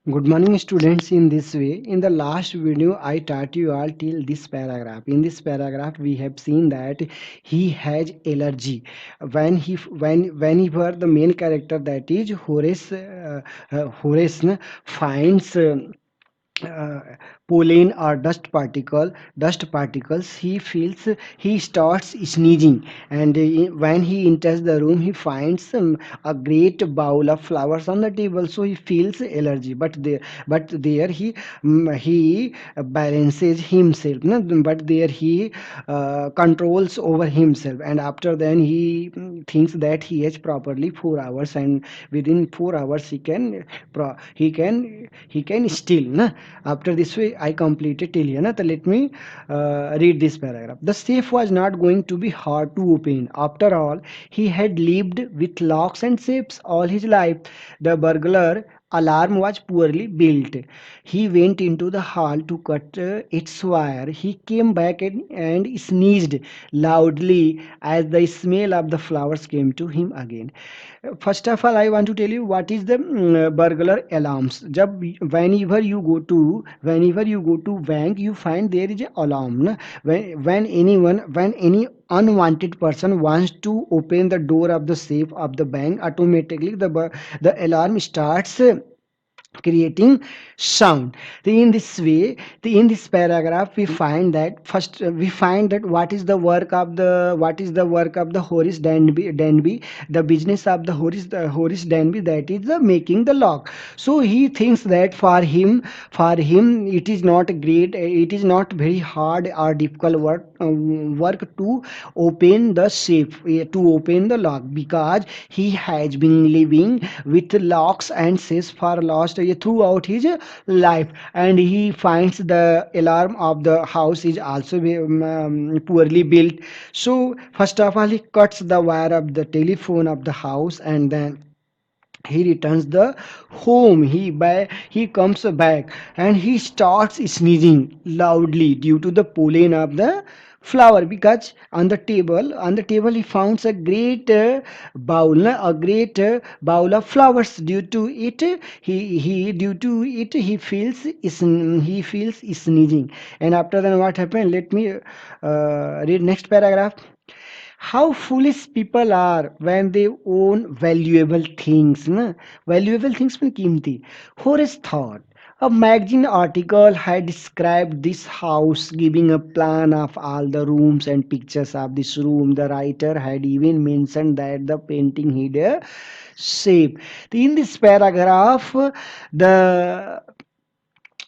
Good morning, students. In this way, in the last video, I taught you all till this paragraph. In this paragraph, we have seen that he has allergy. Whenever the main character, that is Horace finds uh, pollen or dust particles, he starts sneezing, and when he enters the room, he finds a great bowl of flowers on the table, so he feels allergy. But there he balances himself, no? But there he controls over himself, and after then he thinks that he has properly 4 hours, and within 4 hours he can steal, na? After this way I completed till here, na? So let me read this paragraph. The safe was not going to be hard to open. After all, he had lived with locks and safes all his life. The burglar alarm was poorly built. He went into the hall to cut its wire. He came back and sneezed loudly as the smell of the flowers came to him again. First of all, I want to tell you what is the burglar alarms. Whenever you go to bank, you find there is a alarm, na? When any unwanted person wants to open the door of the safe of the bank, automatically the alarm starts creating sound. In this way, in this paragraph, we find that first we find that what is the work of the Horace Danby. The business of the Horace Danby, that is the making the lock. So he thinks that for him it is not great, it is not very hard or difficult work to open the safe, to open the lock, because he has been living with locks and safes for last throughout his life, and he finds the alarm of the house is also poorly built. So first of all, he cuts the wire of the telephone of the house, and then he returns the home. He comes back, and he starts sneezing loudly due to the pollen of the flower, because on the table he finds a great bowl of flowers. Due to it, he feels sneezing. And after then, what happened? Let me read next paragraph. How foolish people are when they own valuable things, na? Valuable things mean कीमती. Horace thought. A magazine article had described this house, giving a plan of all the rooms and pictures of this room. The writer had even mentioned that the painting had a shape. In this paragraph, the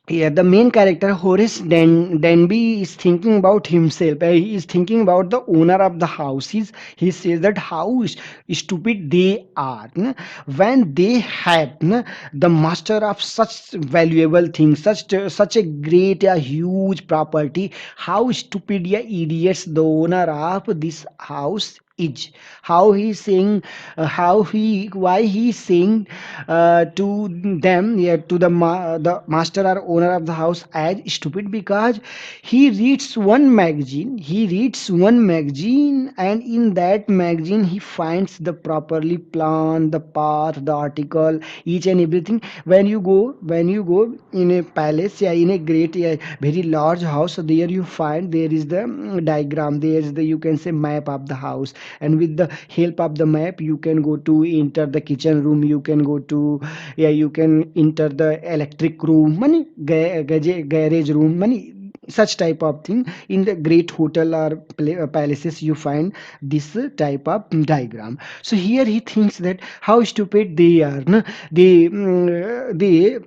the main character Horace Denby is thinking about himself. He is thinking about the owner of the house. He says that how stupid they are, न? When they had, न, the master of such valuable things, such a great, a huge property. How stupid, yeah, idiots the owner of this house is. How he saying, how he why he saying to them, yeah, to the master or owner of the house as stupid, because he reads one magazine, and in that magazine he finds the properly plan, the path, the article, each and everything. When you go in a palace, yeah, in a great, yeah, very large house, so there you find there is the diagram, there is the, you can say, map of the house. And with the help of the map, you can go to enter the kitchen room, you can go to, yeah, you can enter the electric room, money garage room, money, such type of thing. In the great hotel or palaces, you find this type of diagram. So here he thinks that how stupid they are, no? They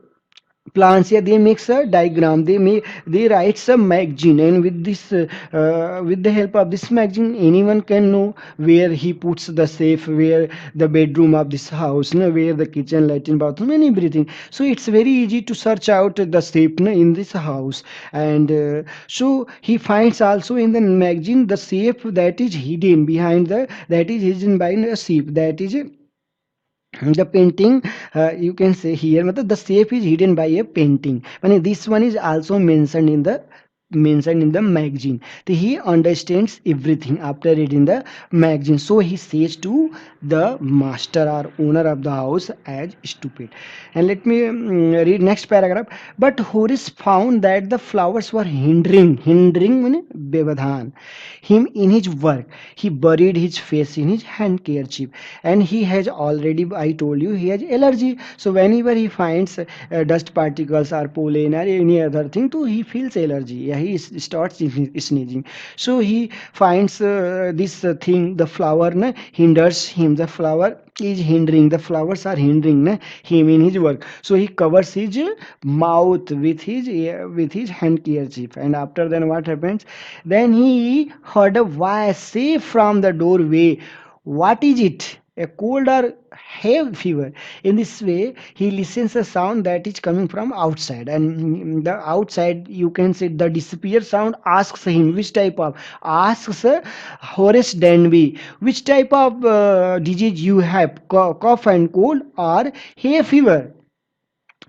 plants, yeah, they makes a diagram, they write some magazine, and with the help of this magazine, anyone can know where he puts the safe, where the bedroom of this house, no? Where the kitchen, latrine, bathroom, and everything. So it's very easy to search out the safe, no? In this house. And so he finds also in the magazine the safe that is hidden behind a safe, that is the painting, you can say here, matlab the safe is hidden by a painting. I mean, this one is also mentioned in the mentioned in the magazine. He understands everything after reading the magazine. So he says to the master or owner of the house as stupid. And let me read next paragraph. But Horace found that the flowers were hindering means Bevadhan, him in his work. He buried his face in his handkerchief, and he has already, I told you, he has allergy. So whenever he finds dust particles or pollen or any other thing, too, he feels allergy. Yeah, he starts sneezing. So he finds this thing, the flower hinders him. The flower is hindering, the flowers are hindering him in his work. So he covers his mouth with his handkerchief. And after then what happens? Then he heard a voice say from the doorway, what is it? A cold or hay fever? In this way, he listens a sound that is coming from outside, and the outside you can see the disappear sound asks him which type of, asks Horace Danby which type of disease you have, cough and cold or hay fever.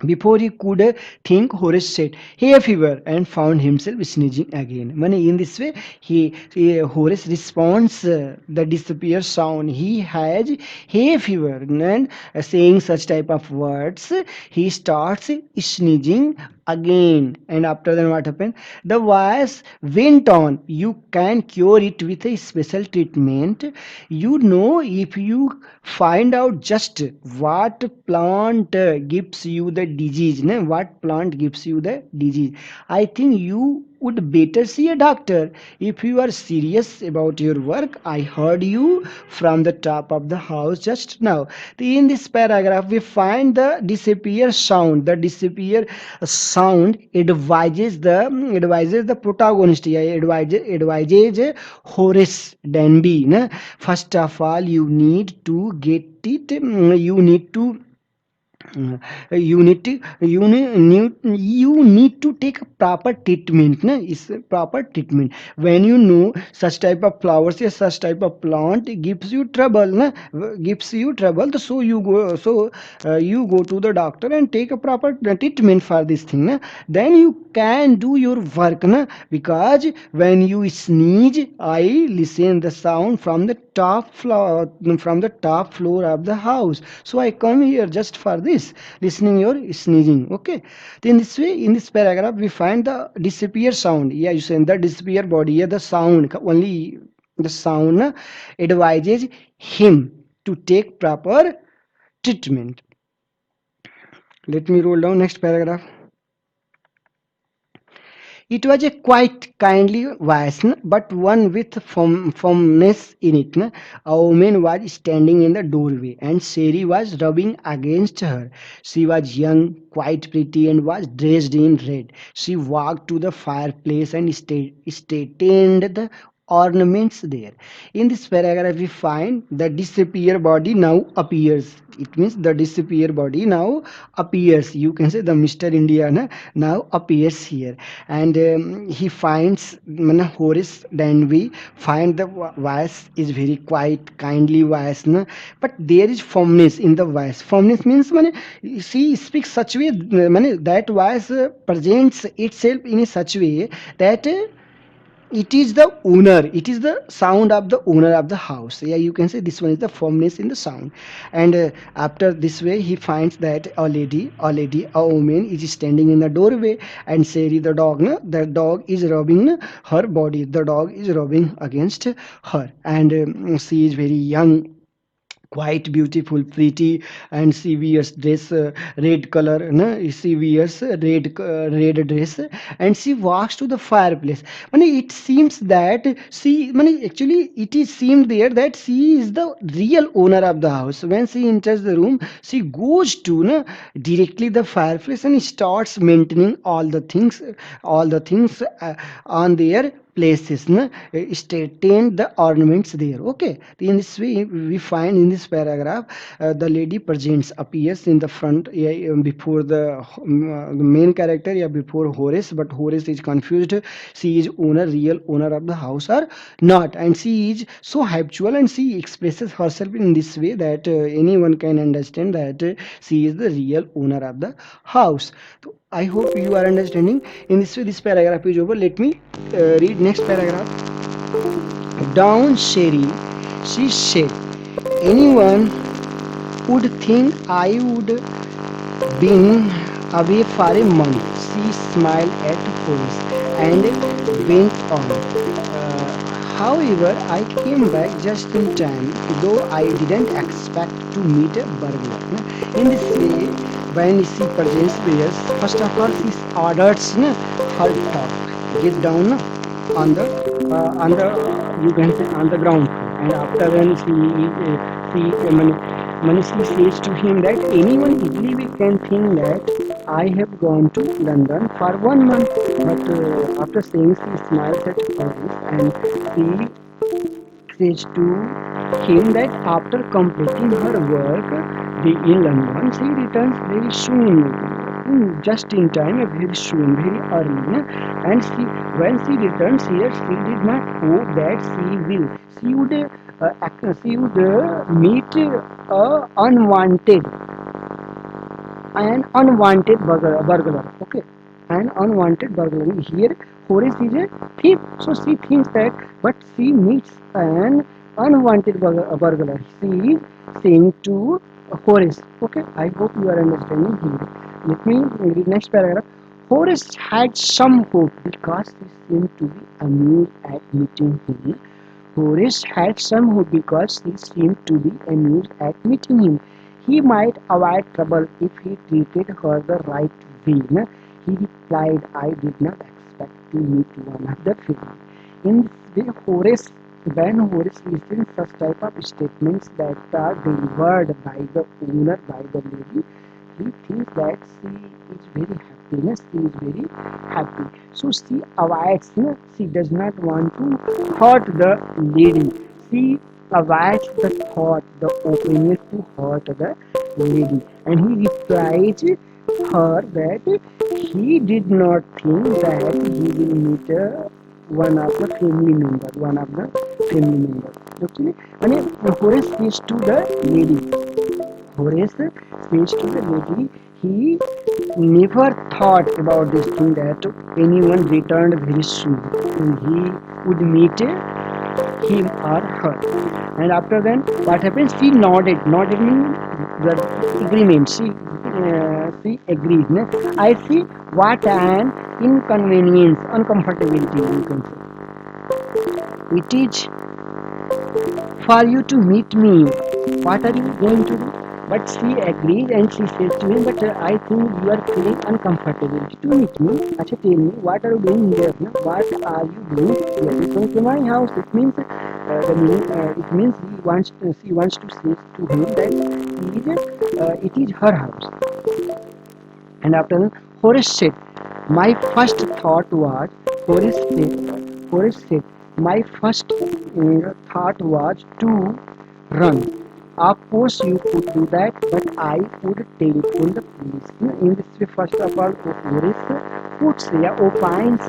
Before he could think, Horace said, "Hay fever," and found himself sneezing again. Money in this way, Horace responds the disappear sound. He has hay fever, and saying such type of words, he starts sneezing again. And after then, what happened? The voice went on. You can cure it with a special treatment. You know, if you find out just what plant gives you the disease, what plant gives you the disease, I think you would better see a doctor if you are serious about your work. I heard you from the top of the house just now. In this paragraph we find the disappear sound. The disappear sound advises the protagonist, advises Horace Danby. First of all, you need to get it, you need to you need to take a proper treatment. Is proper treatment. When you know such type of flowers, या such type of plant gives you trouble, gives you trouble, so you go to the doctor and take a proper treatment for this thing. Then you can do your work. Because when you sneeze, I listen the sound from the top floor of the house. So I come here just for this, listening your sneezing. Okay. Then this way, in this paragraph we find the disappear sound. Yeah, you say the disappear body. Yeah, the sound, only the sound advises him to take proper treatment. Let me roll down next paragraph. It was a quite kindly voice, but one with firmness in it. A woman was standing in the doorway, and Sherry was rubbing against her. She was young, quite pretty, and was dressed in red. She walked to the fireplace and straightened the ornaments there. In this paragraph, we find the disappear body now appears. It means the disappear body now appears. You can say the Mr. India now appears here. And he finds Horace Danby find the voice is very quiet, kindly voice. But there is firmness in the voice. Firmness means she speaks such way, that voice presents itself in a such way that it is the owner, it is the sound of the owner of the house. Yeah, you can say this one is the firmness in the sound. And after this way he finds that a woman is standing in the doorway, and Sherry the dog, the dog is rubbing her body, the dog is rubbing against her. And she is very young, quite beautiful, pretty, and she wears dress red color. No? She wears red dress, and she walks to the fireplace. It seems that actually it is seemed there that she is the real owner of the house. When she enters the room, she goes to directly the fireplace and starts maintaining all the things on their places, straighten the ornaments there. Okay. In this way we find in this paragraph the lady presents appears in the front, before the main character, before Horace. But Horace is confused. She is real owner of the house or not, and she is so habitual, and she expresses herself in this way that anyone can understand that she is the real owner of the house. I hope you are understanding. In this way, this paragraph is over. Let me read next paragraph. Down Sherry, she said, anyone would think I would been away for a month. She smiled at Horace and went on. However, I came back just in time, though I didn't expect to meet a burglar. In this way, when she presents theirs, first of all, she orders her top, get down on the you can say on the ground, and after when she says to him that anyone easily can think that I have gone to London for 1 month, but after saying she smiles at Paris and she says to him that after completing her work in London, she returns very soon, just in time, very soon, very early. And when she returns here, she did not hope that she would meet an unwanted burglar. Okay, an unwanted burglar. Here, Horace is a thief, so she thinks that, but she meets an unwanted burglar. She is saying to Horace. Okay, I hope you are understanding here. Let me read next paragraph. Horace had some hope because he seemed to be amused at meeting him. Horace had some hope because he seemed to be amused at meeting him. He might avoid trouble if he treated her the right way. He replied, I did not expect to meet one of the family. In this way, when Horace listens such type of statements that are delivered by the owner, by the lady, he thinks that she is very happiness, she is very happy. So she avoids, she does not want to hurt the lady. She avoids the thought, the opinion to hurt the lady. And he replies her that he did not think that he will meet one of the family member, one of the family member. Okay, and Horace says to the lady, Horace says to the lady, he never thought about this thing that anyone returned very soon. He would meet him or her. And after then, what happens? She nodded. Nodded means the agreement. She agreed. Ne? I see what an inconvenience, uncomfortability you can say. It is for you to meet me. What are you going to do? But she agrees and she says to him, but I think you are feeling uncomfortable to meet me. Acha, tell me, what are you doing here? No? What are you doing here? You're going to my house. It means it means she wants to say to him that it is her house. And after that, Horace said, my first thought was, Horace said, my first thought was to run. Of course, you could do that, but I would telephone the police. In this way, first of all, Horace puts opines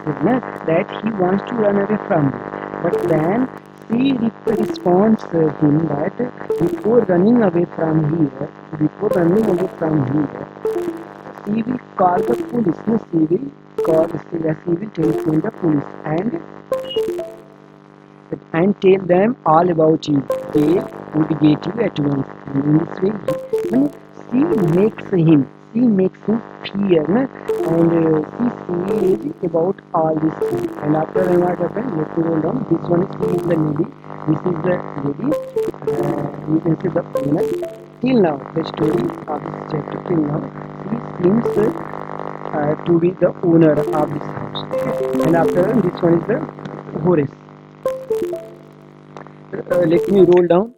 that he wants to run away from me. But then she responds him that before running away from here, he will call the police. No, he will telephone the police and tell them all about you. They would get you at once. And in this way, she makes him fear, no? And she says about all these things. And after what happened, let me roll down. This one is the lady. This is the lady. You can see the owner. Till now, the story of this chapter till now, he seems to be the owner of this house. And after this one is the Horace. Let me roll down.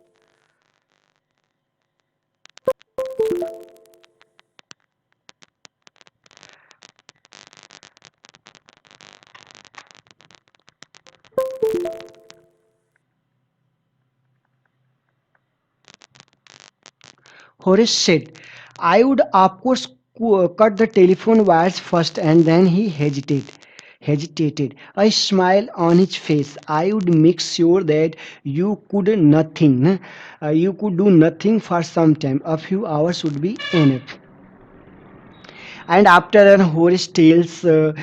Horace said, I would of course cut the telephone wires first, and then he hesitated, a smile on his face. I would make sure that you could do nothing for some time. A few hours would be enough. And after that, Horace tells her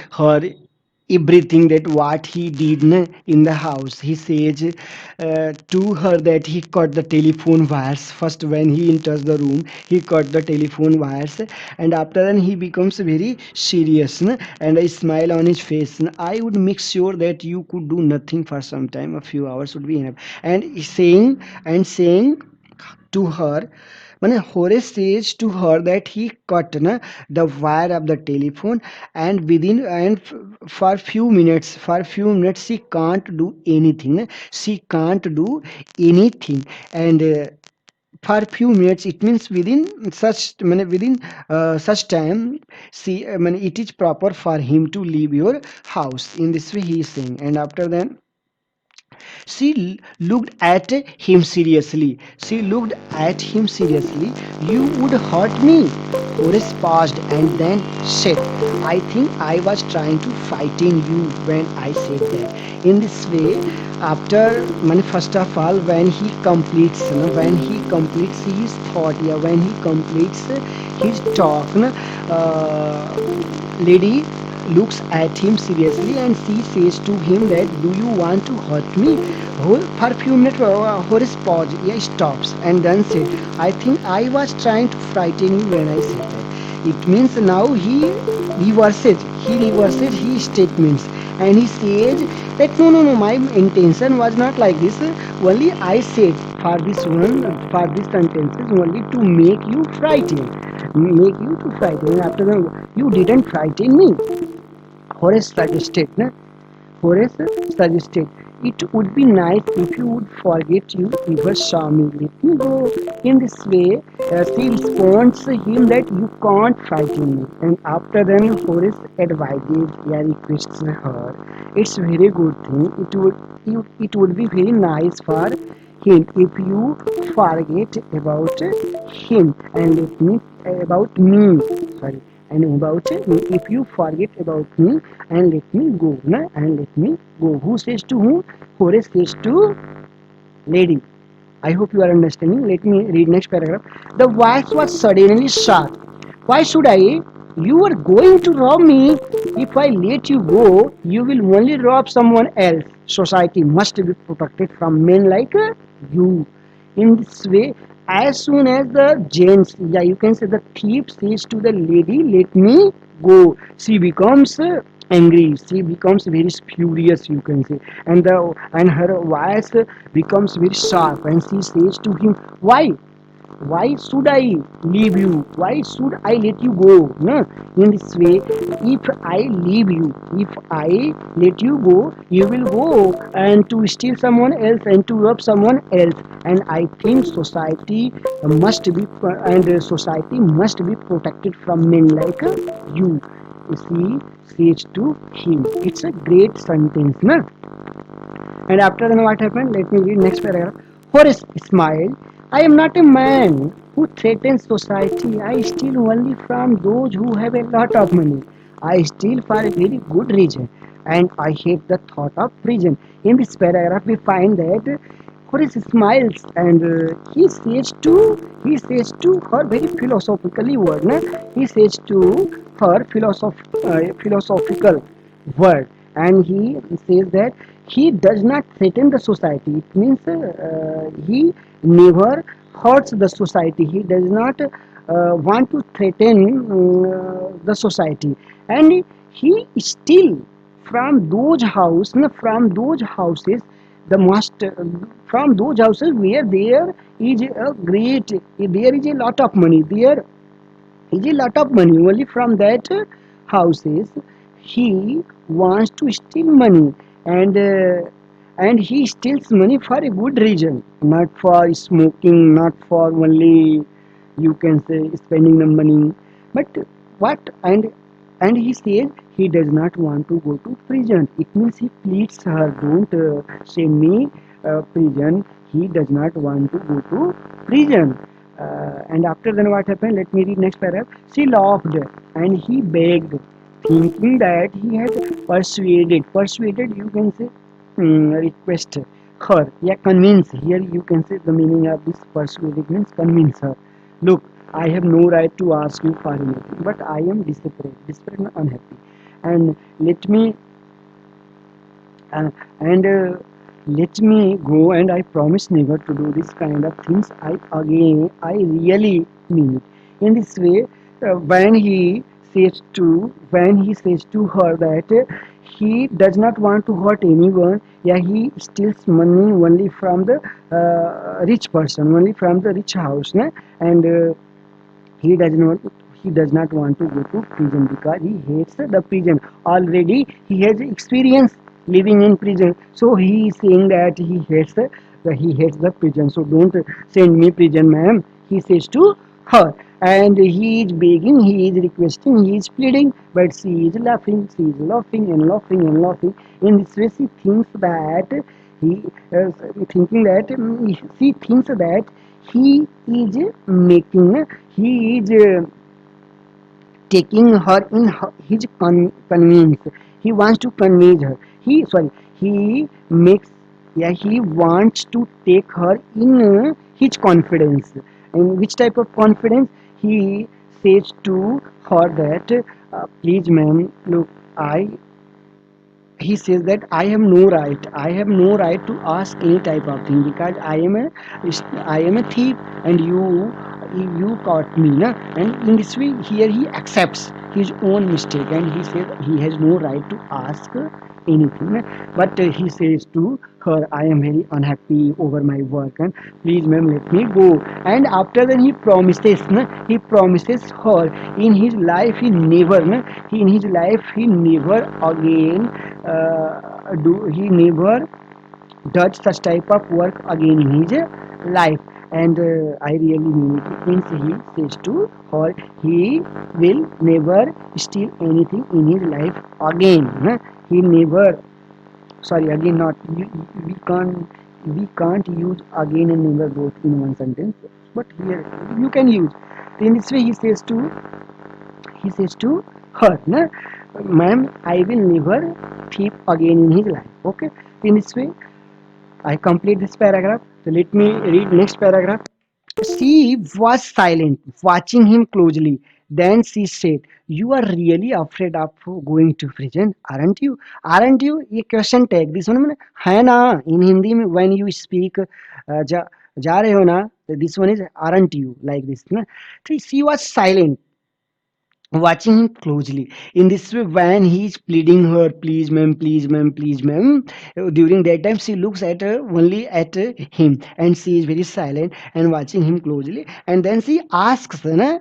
everything that what he did in the house. He says to her that he cut the telephone wires first. When he enters the room, he cut the telephone wires, and after that he becomes very serious, and a smile on his face. I would make sure that you could do nothing for some time. A few hours would be enough. And saying to her, when Horace says to her that he cut the wire of the telephone, and within and for few minutes she can't do anythanything. She can't do anything, and for few minutes it means within such within such time, see, it is proper for him to leave your house. In this way he is saying, and after then she looked at him seriously. She looked at him seriously. You would hurt me. Horace paused and then said, I think I was trying to frighten you when I said that. In this way, after first of all, when he completes his thought, yeah, when he completes his talk, lady looks at him seriously and she says to him that, do you want to hurt me? For a few minutes, Horace paused. He stops and then said, I think I was trying to frighten you when I said that. It means now he reverses his statements, and he says that no, my intention was not like this. Only I said for this sentences only to make you to frighten. After that, you didn't frighten me. Horace suggested, Horace suggested, it would be nice if you would forget you ever saw me. Let me go. In this way, she responds to him that you can't frighten me. And after then, Horace advises, yeah, requests her. It's very good thing. It would be very nice for him if you forget about him and let me about me. Sorry, and about me. If you forget about me and let me go, and let me go. Who says to whom? Horace says to lady. I hope you are understanding. Let me read next paragraph. The voice was suddenly sharp. Why should I? You are going to rob me. If I let you go, you will only rob someone else. Society must be protected from men like you. In this way, as soon as the gents, yeah, you can say the thief says to the lady, let me go, she becomes angry, she becomes very furious, you can say, and her voice becomes very sharp, and she says to him, why should I leave you? Why should I let you go? No? In this way, if I leave you, if I let you go, you will go and to steal someone else and to rob someone else. And I think society must be protected from men like you. She says to him. It's a great sentence, na? And after then what happened? Let me read next paragraph. Horace smiled. I am not a man who threatens society. I steal only from those who have a lot of money. I steal for a very good reason. And I hate the thought of prison. In this paragraph, we find that Horace smiles and he says to her very philosophically word. Na? He says to her philosophical word, and he says that he does not threaten the society. It means he never hurts the society. He does not want to threaten the society, and he still from those houses the must from those houses where there is a lot of money, there is a lot of money. Only from that houses he wants to steal money, and he steals money for a good reason, not for smoking, not for only, you can say, spending the money, but what and he says he does not want to go to prison. It means he pleads her, don't send me prison. He does not want to go to prison. And after then what happened? Let me read next paragraph. She laughed and he begged, thinking that he had persuaded, you can say, request her, yeah, convince. Here you can say the meaning of this persuaded means convince her. Look, I have no right to ask you for anything, but I am desperate and unhappy. And let me and let me go, and I promise never to do this kind of things I really mean it. In this way, when he says to her that he does not want to hurt anyone, yeah, he steals money only from the rich person, only from the rich house, na? And he does not he does not want to go to prison because he hates the prison. Already he has experience living in prison, so he is saying that he hates the prison. So don't send me prison, ma'am, he says to her. And he is begging, he is requesting, he is pleading, but she is laughing and laughing and laughing. In this way she thinks that he thinking that she thinks that he is making he is taking her in his convenience. He wants to convince her. He makes, yeah, he wants to take her in his confidence. And which type of confidence? He says to her that please ma'am, look, I he says that I have no right to ask any type of thing because I am a thief, and you caught me, na? And in this way here he accepts his own mistake, and he says he has no right to ask anything, na? But he says to her, I am very unhappy over my work, and please ma'am, let me go. And after that he promises her in his life in his life he never again he never does such type of work again in his life. And I really mean it. It means he says to her he will never steal anything in his life again, huh? He never, sorry, again not we can't use again and never both in one sentence, but here you can use. In this way he says to her, na, ma'am, I will never thief again in his life. Okay. In this way I complete this paragraph. So let me read next paragraph. She was silent, watching him closely. Then she said, "You are really afraid of going to prison, aren't you? Aren't you?" ये question tag. This one है ना in Hindi में when you speak जा रहे हो ना. This one is aren't you, like this ना. So she was silent, watching him closely. In this way, when he's pleading her, please ma'am, please ma'am, please ma'am, during that time she looks at only at him, and she is very silent and watching him closely. And then she asks, na,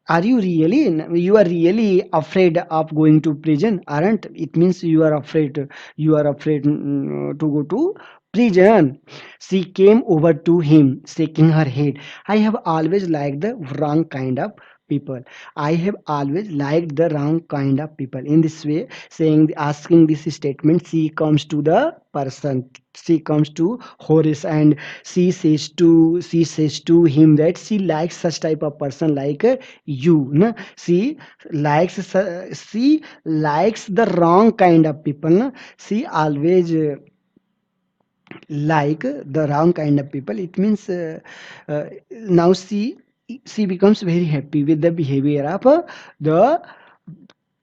are you really, you are really afraid of going to prison, aren't? It means you are afraid to go to prison. She came over to him, shaking her head. I have always liked the wrong kind of people. I have always liked the wrong kind of people. In this way, asking this statement, she comes to the person. She comes to Horace, and she says to him that she likes such type of person like you. Na? She likes the wrong kind of people. Na? She always like the wrong kind of people. It means now she becomes very happy with the behavior of the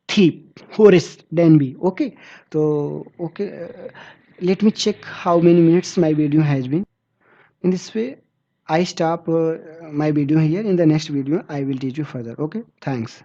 thief Horace Denby. Okay, so okay, let me check how many minutes my video has been. In this way I stop my video here. In the next video I will teach you further. Okay, thanks.